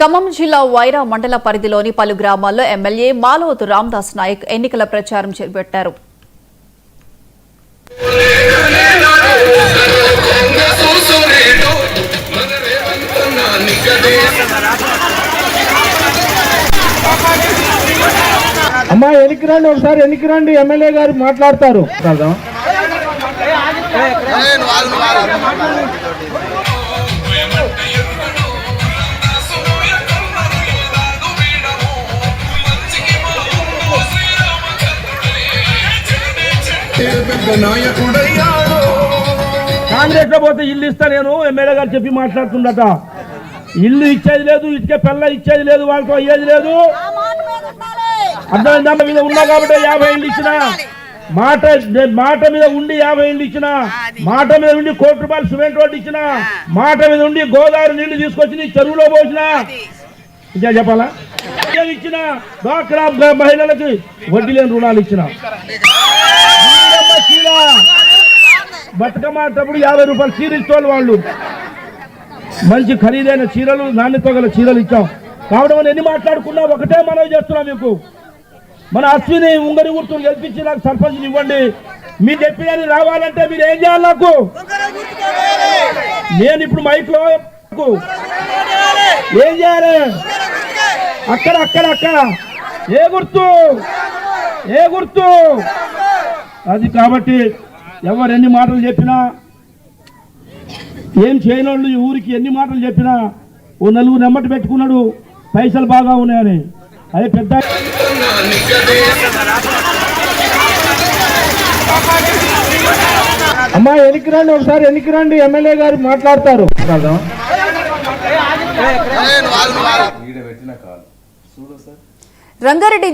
ఖమ్మం జిల్లా వైరా మండల పరిధిలోని పలు గ్రామాల్లో ఎమ్మెల్యే మాలవతు రామదాస్ నాయక్ ఎన్నికల ప్రచారం చేపట్టారు. అమ్మా ఎన్నిక రండి, ఒకసారి ఎన్నిక రండి, ఎమ్మెల్యే గారు మాట్లాడతారు. కాంగ్రెస్ లో పోతే ఇల్లు ఇస్తా నేను, ఎమ్మెల్యే గారు చెప్పి మాట్లాడుతుందట. ఇల్లు ఇచ్చేది లేదు, ఇటుకే పిల్ల ఇచ్చేది లేదు, వాళ్ళతో అయ్యేది లేదు. అర్థమైందా? మీద ఉన్నా కాబట్టి 50 ఇళ్ళు ఇచ్చిన మాట మీద ఉండి 50 ఇళ్ళు ఇచ్చిన, మాట మీద ఉండి ₹1 కోటి సిమెంట్ రోడ్డు ఇచ్చిన, మాట మీద ఉండి గోదావరి నీళ్లు తీసుకొచ్చి చెరువులో పోసిన. ఇంకా చెప్పాలా? ఇచ్చిన డ్వాక్రా మహిళలకి వడ్డీ లేని రుణాలు ఇచ్చిన. బతుకమ్మటప్పుడు ₹50 చీర ఇచ్చేవాళ్ళు, వాళ్ళు మంచి ఖరీదైన చీరలు, నాణ్యత గల చీరలు ఇచ్చాం. కావడం ఎన్ని మాట్లాడుకున్నా ఒకటే మనవి చేస్తున్నాం మీకు. మన అశ్విని ఉంగరి గుర్తులు గెలిపించి నాకు సర్పంచ్ ఇవ్వండి. మీరు చెప్పినది రావాలంటే మీరు ఏం చేయాలి? నాకు నేను ఇప్పుడు మైక్ లో ఏం చేయాలి? అక్కడ అక్కడ అక్కడ ఏ గుర్తు అది. కాబట్టి ఎవరు ఎన్ని మాటలు చెప్పినా, ఏం చేయనోళ్ళు ఈ ఊరికి ఎన్ని మాటలు చెప్పినా, ఓ నలుగురు నెమ్మటి పెట్టుకున్నాడు పైసలు బాగా ఉన్నాయని. అదే పెద్ద అమ్మా ఎన్నిక రండి, ఒకసారి ఎన్నిక రండి, ఎమ్మెల్యే గారు మాట్లాడతారు. రంగారెడ్డి